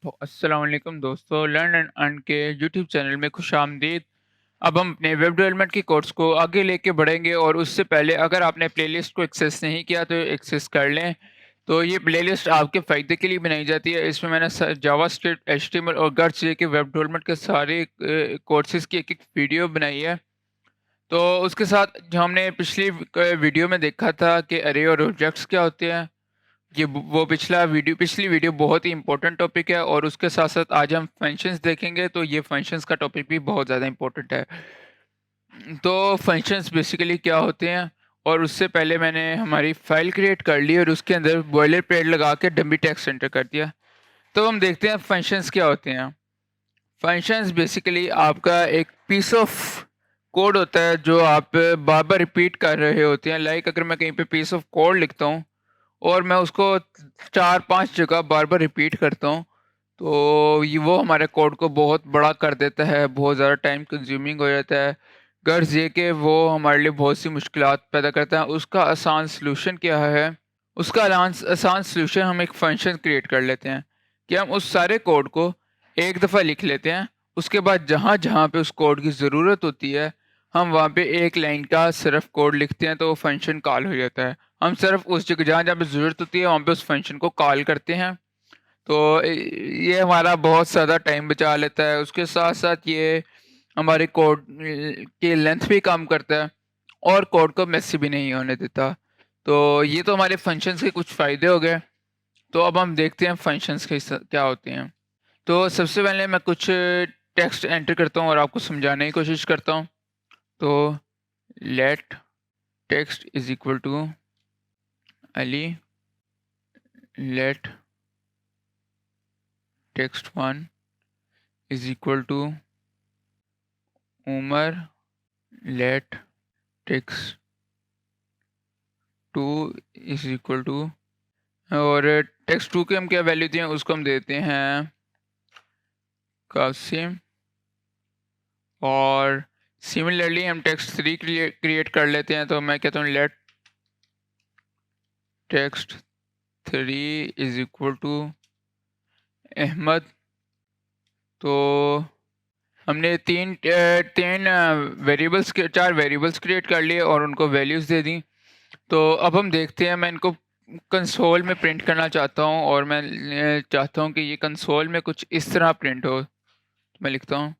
तो अस्सलाम वालेकुम दोस्तों, लर्न एंड अर्न के यूट्यूब चैनल में खुशामदीद। अब हम अपने वेब डेवलपमेंट की कोर्स को आगे लेके बढ़ेंगे और उससे पहले अगर आपने प्लेलिस्ट को एक्सेस नहीं किया तो एक्सेस कर लें। तो ये प्लेलिस्ट आपके फ़ायदे के लिए बनाई जाती है। इसमें मैंने जावास्क्रिप्ट, एचटीएमएल और गट्स के वेब डेवलपमेंट के सारे कोर्सेज़ की एक-एक वीडियो बनाई है। तो उसके साथ जो हमने पिछली वीडियो में देखा था कि अरे और ऑब्जेक्ट्स क्या होते हैं, ये वो पिछली वीडियो बहुत ही इम्पोर्टेंट टॉपिक है और उसके साथ-साथ आज हम फंक्शंस देखेंगे, तो ये फंक्शंस का टॉपिक भी बहुत ज़्यादा इम्पोर्टेंट है। तो फंक्शंस बेसिकली क्या होते हैं, और उससे पहले मैंने हमारी फ़ाइल क्रिएट कर ली और उसके अंदर बॉयलरप्लेट लगा के डमी टेक्स्ट एंटर कर दिया। तो हम देखते हैं फंक्शंस क्या होते हैं। फंक्शंस बेसिकली आपका एक पीस ऑफ कोड होता है जो आप बार-बार रिपीट कर रहे होते हैं। लाइक अगर मैं कहीं पे पीस ऑफ कोड लिखता हूँ और मैं उसको 4-5 जगह बार-बार रिपीट करता हूँ, तो ये वो हमारे कोड को बहुत बड़ा कर देता है, बहुत ज़्यादा टाइम कंज्यूमिंग हो जाता है। गर्ज़ ये कि वो हमारे लिए बहुत सी मुश्किलात पैदा करता है। उसका आसान सॉल्यूशन क्या है? उसका आसान सॉल्यूशन हम एक फ़ंक्शन क्रिएट कर लेते हैं कि हम उस सारे कोड को एक दफ़ा लिख लेते हैं। उसके बाद जहाँ-जहाँ पे उस कोड की ज़रूरत होती है, हम वहाँ पे एक लाइन का सिर्फ़ कोड लिखते हैं, तो वो फ़ंक्शन कॉल हो जाता है। हम सिर्फ उस जगह जहाँ-जहाँ पे ज़रूरत होती है, वहाँ पे उस फ़ंक्शन को कॉल करते हैं। तो ये हमारा बहुत ज़्यादा टाइम बचा लेता है। उसके साथ-साथ ये हमारे कोड की लेंथ भी कम करता है और कोड को मेसी भी नहीं होने देता। तो ये तो हमारे फ़ंक्शंस के कुछ फ़ायदे हो गए। तो अब हम देखते हैं फ़ंक्शंस क्या होते हैं। तो सबसे पहले मैं कुछ टेक्स्ट एंटर करता हूँ और आपको समझाने की कोशिश करता हूँ। तो let text is equal to Ali, let text1 is equal to Umar, let text2 is equal to, और text2 के हम क्या वैल्यू दिए उसको हम देते हैं कासिम। और सिमिलरली हम text3 क्रिएट कर लेते हैं, तो मैं कहता हूँ let text3 is equal to Ahmad. तो हमने चार वेरिएबल्स क्रिएट कर लिए और उनको वैल्यूज़ दे दी। तो अब हम देखते हैं, मैं इनको कंसोल में प्रिंट करना चाहता हूँ और मैं चाहता हूँ कि ये कंसोल में कुछ इस तरह प्रिंट हो। तो मैं लिखता हूँ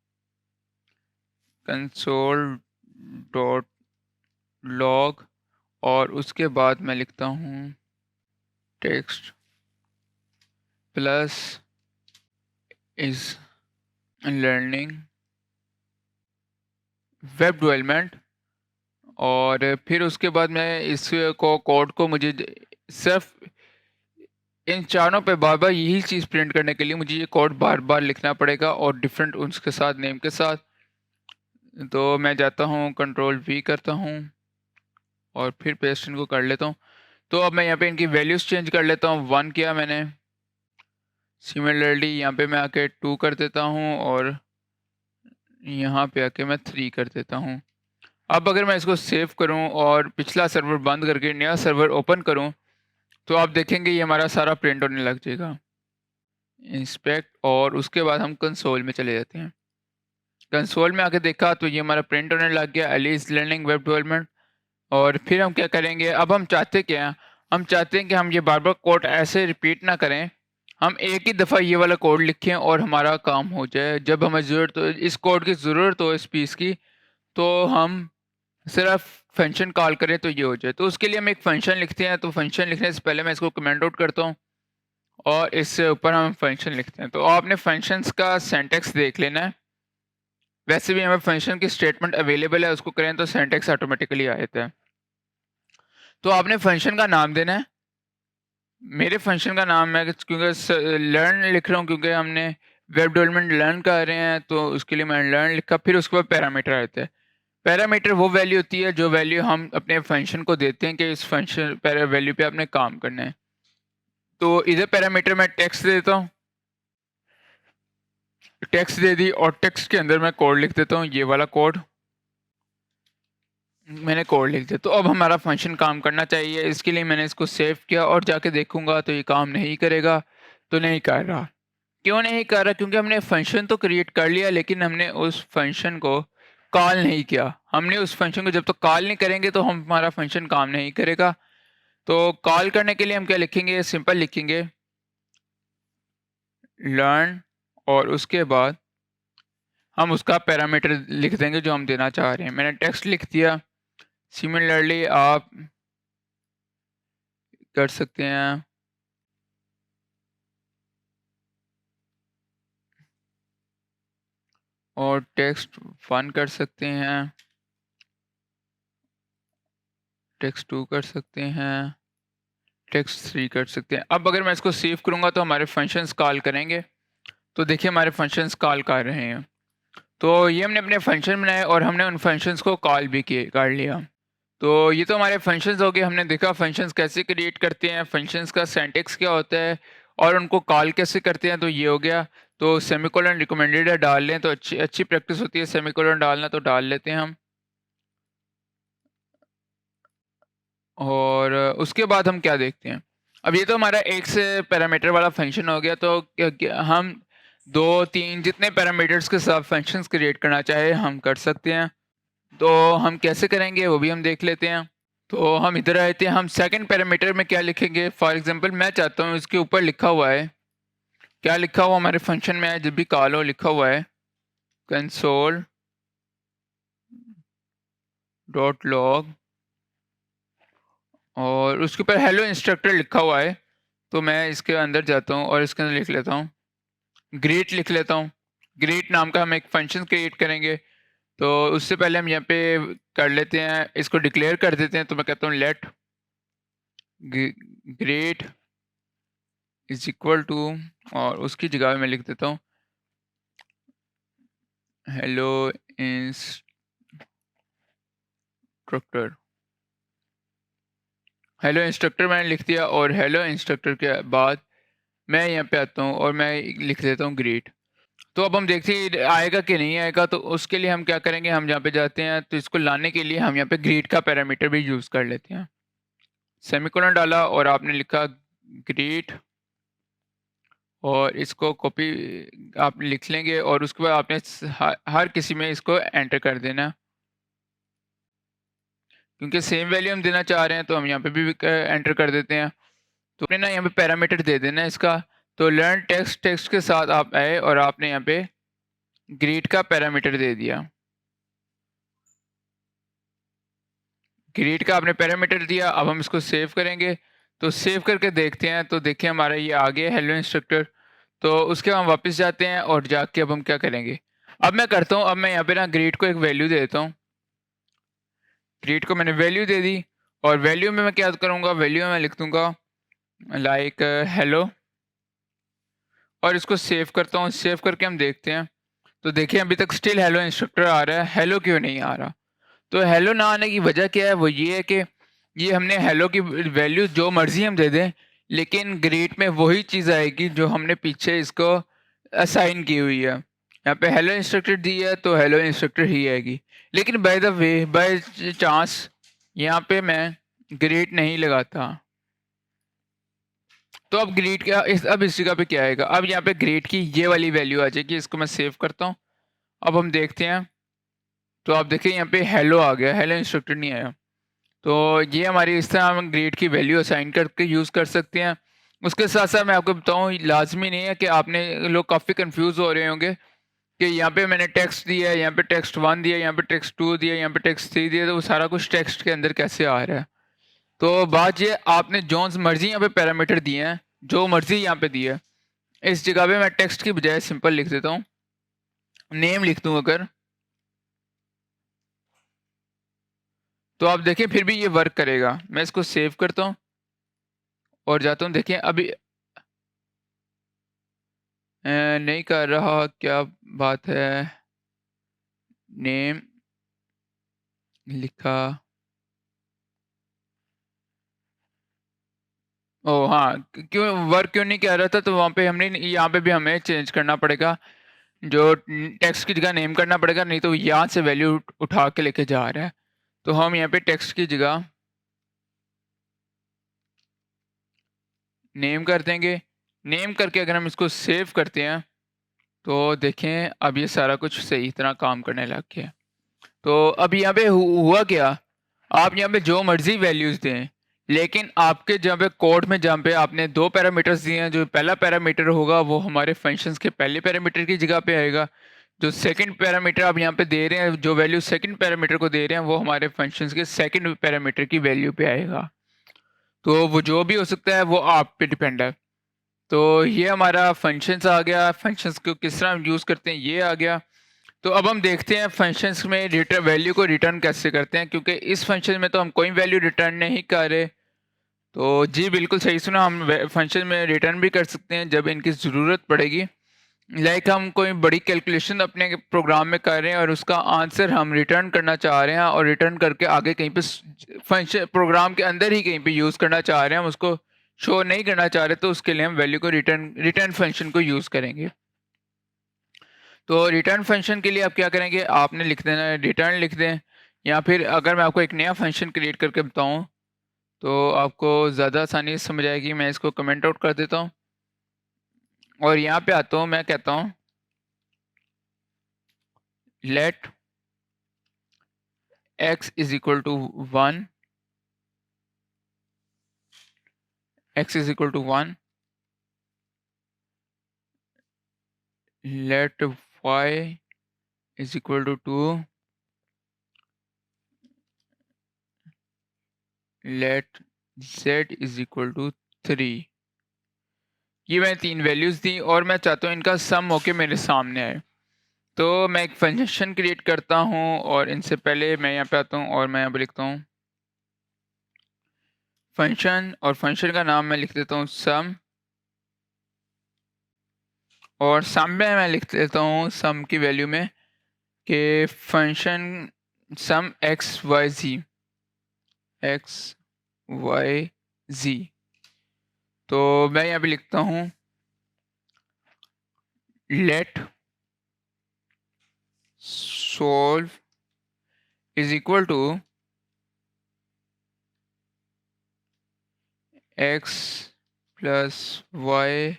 कंसोल डॉट लॉग और उसके बाद मैं लिखता हूँ text plus is learning web development. और फिर उसके बाद मैं इसको कोड को मुझे सिर्फ इन चारों पे बार-बार यही चीज़ प्रिंट करने के लिए मुझे ये कोड बार-बार लिखना पड़ेगा और डिफरेंट उसके साथ नेम के साथ। तो मैं जाता हूँ कंट्रोल वी करता हूँ और फिर पेस्ट इनको कर लेता हूँ। तो अब मैं यहाँ पे इनकी वैल्यूज़ चेंज कर लेता हूँ। 1 किया मैंने, सिमिलरली यहाँ पे मैं आके 2 कर देता हूँ और यहाँ पे आके मैं 3 कर देता हूँ। अब अगर मैं इसको सेव करूँ और पिछला सर्वर बंद करके नया सर्वर ओपन करूँ, तो आप देखेंगे ये हमारा सारा प्रिंट होने लग जाएगा। इंस्पेक्ट, और उसके बाद हम कंसोल में चले जाते हैं। कंसोल में आके देखा तो ये हमारा प्रिंट होने लग गया, Ali is learning web development. और फिर हम क्या करेंगे, अब हम चाहते क्या हैं, हम चाहते हैं कि हम ये बार-बार कोड ऐसे रिपीट ना करें। हम एक ही दफ़ा ये वाला कोड लिखें और हमारा काम हो जाए। जब हमें ज़रूरत हो, इस कोड की ज़रूरत हो इस पीस की, तो हम सिर्फ फंक्शन कॉल करें तो ये हो जाए। तो उसके लिए हम एक फंक्शन लिखते हैं। तो फंक्शन लिखने से पहले मैं इसको कमेंट आउट करता हूँ और इससे ऊपर हम फंक्शन लिखते हैं। तो आपने फंक्शंस का सिंटैक्स देख लेना है। वैसे भी हमें फंक्शन की स्टेटमेंट अवेलेबल है, उसको करें तो सिंटैक्स ऑटोमेटिकली आ जाता है। तो आपने फंक्शन का नाम देना है। मेरे फंक्शन का नाम है, क्योंकि लर्न लिख रहा हूँ, क्योंकि हमने वेब डेवलपमेंट लर्न कर रहे हैं, तो उसके लिए मैंने लर्न लिखा। फिर उसके बाद पैरामीटर आते हैं। पैरामीटर वो वैल्यू होती है जो वैल्यू हम अपने फंक्शन को देते हैं कि इस फंक्शन वैल्यू पे आपने काम करना है। तो इधर पैरामीटर मैं टेक्स्ट देता हूँ, टेक्स्ट दे दी और टेक्स्ट के अंदर मैं कोड लिख देता हूँ। ये वाला कोड मैंने कोड लिख दिया। तो अब हमारा फंक्शन काम करना चाहिए। इसके लिए मैंने इसको सेव किया और जाके देखूंगा तो ये काम नहीं करेगा, तो नहीं कर रहा। क्यों नहीं कर रहा? क्योंकि हमने फंक्शन तो क्रिएट कर लिया, लेकिन हमने उस फंक्शन को कॉल नहीं किया। हमने उस फंक्शन को जब तक कॉल नहीं करेंगे तो हमारा फंक्शन काम नहीं करेगा। तो कॉल करने के लिए हम क्या लिखेंगे? सिंपल लिखेंगे लर्न, और उसके बाद हम उसका पैरामीटर लिख देंगे जो हम देना चाह रहे हैं। मैंने टेक्स्ट लिख दिया। सिमिलरली आप कर सकते हैं और टेक्स्ट 1 कर सकते हैं, टेक्स्ट 2 कर सकते हैं, टेक्स्ट 3 कर सकते हैं। अब अगर मैं इसको सेव करूँगा तो हमारे फंक्शंस कॉल करेंगे। तो देखिए हमारे फंक्शंस कॉल कर रहे हैं। तो ये हमने अपने फंक्शन बनाए और हमने उन फंक्शंस को कॉल भी किए कर लिया। तो ये तो हमारे फंक्शंस हो गए। हमने देखा फंक्शंस कैसे क्रिएट करते हैं, फंक्शंस का सिंटैक्स क्या होता है और उनको कॉल कैसे करते हैं। तो ये हो गया। तो सेमीकोलन रिकमेंडेड है, डाल लें तो अच्छी अच्छी प्रैक्टिस होती है सेमीकोलन डालना, तो डाल लेते हैं हम। और उसके बाद हम क्या देखते हैं? अब ये तो हमारा एक से पैरामीटर वाला फंक्शन हो गया। तो हम 2-3 जितने पैरामीटर्स के साथ फंक्शंस क्रिएट करना चाहे हम कर सकते हैं। तो हम कैसे करेंगे वो भी हम देख लेते हैं। तो हम इधर आए थे, हम सेकंड पैरामीटर में क्या लिखेंगे? फॉर एग्जांपल मैं चाहता हूँ इसके ऊपर लिखा हुआ है, क्या लिखा हुआ हमारे फंक्शन में है जब भी कॉल हो, लिखा हुआ है कंसोल डॉट लॉग, और उसके ऊपर हेलो इंस्ट्रक्टर लिखा हुआ है। तो मैं इसके अंदर जाता हूँ और इसके अंदर लिख लेता हूँ ग्रीट, लिख लेता हूँ। ग्रीट नाम का हम एक फंक्शन क्रिएट करेंगे। तो उससे पहले हम यहाँ पे कर लेते हैं, इसको डिक्लेयर कर देते हैं। तो मैं कहता हूँ let great is equal to, और उसकी जगह में लिख देता हूँ हेलो इंस्ट्रक्टर। हेलो इंस्ट्रक्टर मैंने लिख दिया, और हेलो इंस्ट्रक्टर के बाद मैं यहाँ पे आता हूँ और मैं लिख देता हूँ ग्रेट। तो अब हम देखते हैं आएगा कि नहीं आएगा। तो उसके लिए हम क्या करेंगे? हम जहाँ पे जाते हैं तो इसको लाने के लिए हम यहाँ पे ग्रेट का पैरामीटर भी यूज़ कर लेते हैं। सेमीकोलन डाला और आपने लिखा ग्रेट, और इसको कॉपी आप लिख लेंगे और उसके बाद आपने हर किसी में इसको एंटर कर देना, क्योंकि सेम वैल्यू हम देना चाह रहे हैं। तो हम यहाँ पे भी एंटर कर देते हैं। तो आपने ना यहाँ पे पैरामीटर दे देना है इसका। तो लर्न टेक्स्ट, टेक्स्ट के साथ आप आए और आपने यहाँ पे ग्रीट का पैरामीटर दे दिया। ग्रीट का आपने पैरामीटर दिया। अब हम इसको सेव करेंगे। तो सेव करके देखते हैं। तो देखिए हमारा ये आ गया हेलो इंस्ट्रक्टर। तो उसके बाद हम वापस जाते हैं और जाके अब हम क्या करेंगे? अब मैं करता हूँ, अब मैं यहाँ पे ना ग्रीट को एक वैल्यू दे देता हूँ। ग्रीट को मैंने वैल्यू दे दी, और वैल्यू में मैं क्या करूँगा? वैल्यू में मैं लिख दूंगा लाइक हेलो, और इसको सेव करता हूँ। सेव करके हम देखते हैं। तो देखिए अभी तक स्टिल हेलो इंस्ट्रक्टर आ रहा है, हेलो क्यों नहीं आ रहा? तो हेलो ना आने की वजह क्या है? वो ये है कि ये हमने हेलो की वैल्यू जो मर्जी हम दे दें, लेकिन ग्रीट में वही चीज़ आएगी जो हमने पीछे इसको असाइन की हुई है। यहाँ पे हेलो इंस्ट्रक्टर दी है तो हेलो इंस्ट्रक्टर ही आएगी। लेकिन by the way, by chance यहाँ पे मैं ग्रीट नहीं लगाता, तो अब ग्रीट क्या अब इस जगह पे क्या आएगा? अब यहाँ पे ग्रीट की ये वाली वैल्यू आ जाएगी। इसको मैं सेव करता हूँ। अब हम देखते हैं। तो आप देखिए यहाँ पे हेलो आ गया, हेलो इंस्ट्रक्टर नहीं आया। तो ये हमारी इस तरह हम ग्रेड की वैल्यू असाइन करके यूज़ कर सकते हैं। उसके साथ साथ मैं आपको बताऊँ, लाजमी नहीं है कि आपने लोग काफ़ी कंफ्यूज हो रहे होंगे कि यहाँ पे मैंने टेक्स्ट दिया है, यहाँ पे टेक्स्ट 1 दिया, यहाँ पे टेक्स्ट 2 दिया, यहाँ पे टेक्स्ट 3 दिया, तो वो सारा कुछ टेक्स्ट के अंदर कैसे आ रहा है? तो बात ये, आपने जो मर्जी यहाँ पे पैरामीटर दिए हैं, जो मर्जी यहाँ पे दिया है, इस जगह पे मैं टेक्स्ट की बजाय सिंपल लिख देता हूँ, नेम लिख दूँ अगर, तो आप देखें फिर भी ये वर्क करेगा। मैं इसको सेव करता हूँ और जाता हूँ। देखिए अभी नहीं कर रहा, क्या बात है? नेम लिखा, ओ हाँ, क्यों वर्क क्यों नहीं कह रहा था? तो वहाँ पे हमने, यहाँ पे भी हमें चेंज करना पड़ेगा, जो टेक्स्ट की जगह नेम करना पड़ेगा, नहीं तो यहाँ से वैल्यू उठा के लेके जा रहा है। तो हम यहाँ पे टेक्स्ट की जगह नेम कर देंगे। नेम करके अगर हम इसको सेव करते हैं तो देखें अब ये सारा कुछ सही तरह काम करने लग गया। तो अब यहाँ पे हुआ क्या, आप यहाँ पे जो मर्जी वैल्यूज़ दें, लेकिन आपके जहाँ पे कोड में जहाँ पे आपने दो पैरामीटर्स दिए हैं, जो पहला पैरामीटर होगा वो हमारे फंक्शंस के पहले पैरामीटर की जगह पे आएगा, जो सेकंड पैरामीटर आप यहाँ पे दे रहे हैं, जो वैल्यू सेकंड पैरामीटर को दे रहे हैं वो हमारे फंक्शंस के सेकंड पैरामीटर की वैल्यू पे आएगा। तो वो जो भी हो सकता है वो आप पे डिपेंड है। तो ये हमारा फंक्शंस आ गया, फंक्शंस को किस तरह हम यूज़ करते हैं ये आ गया। तो अब हम देखते हैं फंक्शंस में रिटर्न वैल्यू को रिटर्न कैसे करते हैं, क्योंकि इस फंक्शन में तो हम कोई वैल्यू रिटर्न नहीं कर रहे। तो जी बिल्कुल सही सुना, हम फंक्शन में रिटर्न भी कर सकते हैं जब इनकी ज़रूरत पड़ेगी। लाइक हम कोई बड़ी कैलकुलेशन अपने प्रोग्राम में कर रहे हैं और उसका आंसर हम रिटर्न करना चाह रहे हैं और रिटर्न करके आगे कहीं पे फंक्शन प्रोग्राम के अंदर ही कहीं पे यूज़ करना चाह रहे हैं, हम उसको शो नहीं करना चाह रहे, तो उसके लिए हम वैल्यू को रिटर्न फंक्शन को यूज़ करेंगे। तो रिटर्न फंक्शन के लिए आप क्या करेंगे, आपने लिख देना रिटर्न लिख दें, या फिर अगर मैं आपको एक नया फंक्शन क्रिएट करके बताऊं तो आपको ज़्यादा आसानी से समझ आएगी। मैं इसको कमेंट आउट कर देता हूं और यहाँ पे आता हूं, मैं कहता हूं let x is equal to 1, x is equal to 1, let y is equal to 2, let z is equal to 3। ये मैंने तीन वैल्यूज़ दी और मैं चाहता हूँ इनका सम होके मेरे सामने आए। तो मैं एक फंक्शन क्रिएट करता हूँ और इनसे पहले मैं यहाँ पे आता हूँ और मैं यहाँ पे लिखता हूँ फंक्शन, और फंक्शन का नाम मैं लिख देता हूँ सम, और सम में मैं लिख देता हूँ सम की वैल्यू में कि function sum X Y Z. तो मैं यहाँ पे लिखता हूँ let solve is equal to X plus Y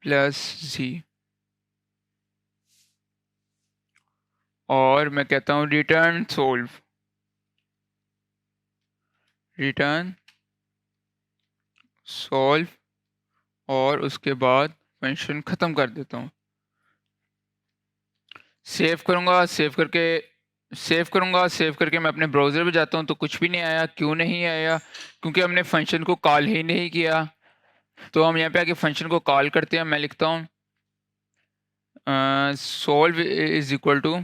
plus Z, और मैं कहता हूँ रिटर्न सोल्व, और उसके बाद फंक्शन ख़त्म कर देता हूँ। सेव करूँगा, सेव करके मैं अपने ब्राउज़र पे जाता हूँ तो कुछ भी नहीं आया। क्यों नहीं आया? क्योंकि हमने फंक्शन को कॉल ही नहीं किया। तो हम यहाँ पे आके फंक्शन को कॉल करते हैं। मैं लिखता हूँ सोल्व इज इक्वल टू,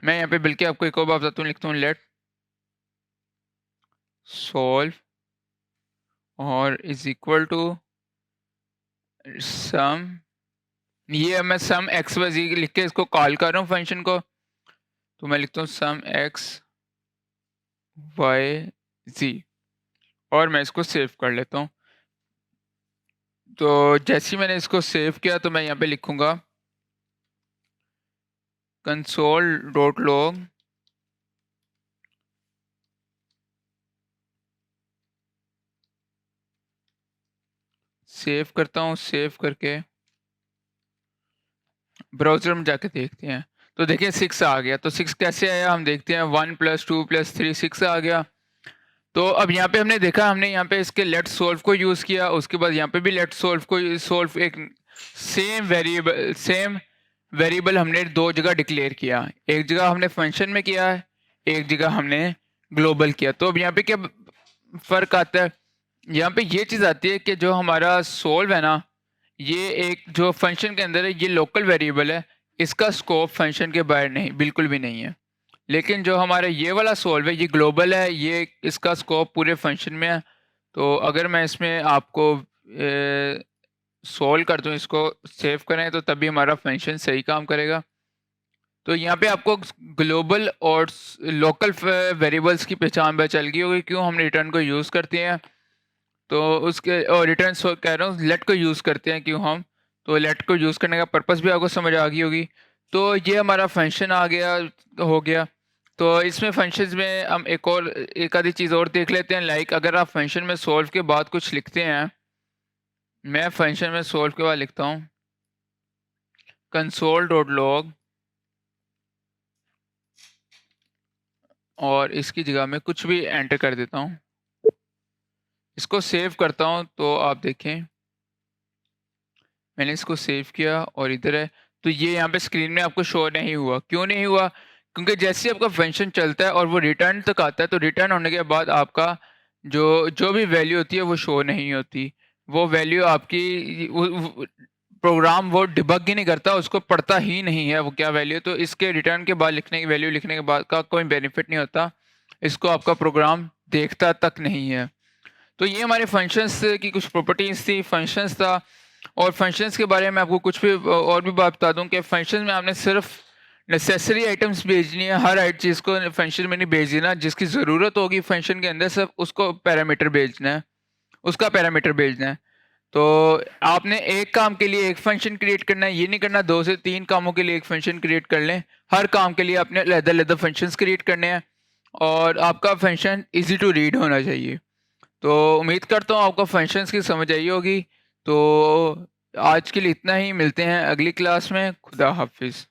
मैं यहाँ पे बल्कि आपको एक और बात बताता हूँ, लिखता हूँ लेट सोल्व और इज इक्वल टू सम, ये मैं सम एक्स वाई जी लिख के इसको कॉल कर रहा हूँ फंक्शन को। तो मैं लिखता हूँ सम एक्स वाई जी और मैं इसको सेव कर लेता हूँ। तो जैसे ही मैंने इसको सेव किया तो मैं यहाँ पे लिखूँगा console.log सेव करता हूँ। सेव करके ब्राउज़र में जाके देखते हैं तो देखिए 6 आ गया। तो 6 कैसे आया हम देखते हैं, 1 + 2 + 3 6 आ गया। तो अब यहाँ पे हमने देखा, हमने यहाँ पे इसके लेट सोल्व को यूज़ किया, उसके बाद यहाँ पे भी लेट सोल्व को सोल्व एक सेम वेरिएबल हमने दो जगह डिक्लेयर किया, एक जगह हमने फंक्शन में किया है, एक जगह हमने ग्लोबल किया। तो अब यहाँ पे क्या फ़र्क आता है, यहाँ पे ये चीज़ आती है कि जो हमारा सोल्व है ना, ये एक जो फंक्शन के अंदर है ये लोकल वेरिएबल है, इसका स्कोप फंक्शन के बाहर नहीं, बिल्कुल भी नहीं है। लेकिन जो हमारा ये वाला सोल्व है ये ग्लोबल है, ये इसका स्कोप पूरे फंक्शन में है। तो अगर मैं इसमें आपको सोल्व कर दूं, इसको सेव करें तो तभी हमारा फंक्शन सही काम करेगा। तो यहाँ पे आपको ग्लोबल और लोकल वेरिएबल्स की पहचान चल गई होगी क्यों हम रिटर्न को यूज़ करते हैं। तो उसके और रिटर्न कह रहा हूँ लेट को यूज़ करते हैं क्यों हम, तो लेट को यूज़ करने का पर्पस भी आपको समझ आ गई होगी। तो ये हमारा फंक्शन आ गया हो गया। तो इसमें फंक्शंस में हम एक आधी चीज़ और देख लेते हैं। लाइक अगर आप फंक्शन में सोल्व के बाद कुछ लिखते हैं, मैं फंक्शन में सोल्व के बाद लिखता हूँ कंसोल डॉट लॉग, और इसकी जगह में कुछ भी एंटर कर देता हूँ। इसको सेव करता हूँ तो आप देखें मैंने इसको सेव किया और इधर है, तो ये यहाँ पे स्क्रीन में आपको शो नहीं हुआ। क्यों नहीं हुआ? क्योंकि जैसे ही आपका फंक्शन चलता है और वो रिटर्न तक आता है, तो रिटर्न होने के बाद आपका जो जो भी वैल्यू होती है वो शो नहीं होती। वो वैल्यू आपकी प्रोग्राम वो डिबग ही नहीं करता, उसको पढ़ता ही नहीं है वो क्या वैल्यू। तो इसके रिटर्न के बाद लिखने की वैल्यू लिखने के बाद का कोई बेनिफिट नहीं होता, इसको आपका प्रोग्राम देखता तक नहीं है। तो ये हमारे फंक्शंस की कुछ प्रॉपर्टीज़ थी, फंक्शंस था। और फंक्शंस के बारे में आपको कुछ भी और भी बात बता दूं कि फंक्शन में आपने सिर्फ नेसेसरी आइटम्स भेजनी है, हर चीज़ को फंक्शन में नहीं भेज देना। जिसकी ज़रूरत होगी फंक्शन के अंदर सिर्फ उसको पैरामीटर भेजना है, उसका पैरामीटर भेजना है। तो आपने एक काम के लिए एक फंक्शन क्रिएट करना है, ये नहीं करना 2 से 3 कामों के लिए एक फंक्शन क्रिएट कर लें। हर काम के लिए आपने अलग-अलग फंक्शंस क्रिएट करने हैं और आपका फंक्शन ईज़ी टू रीड होना चाहिए। तो उम्मीद करता हूँ आपको फंक्शंस की समझ आई होगी। तो आज के लिए इतना ही, मिलते हैं अगली क्लास में। खुदा हाफिज़।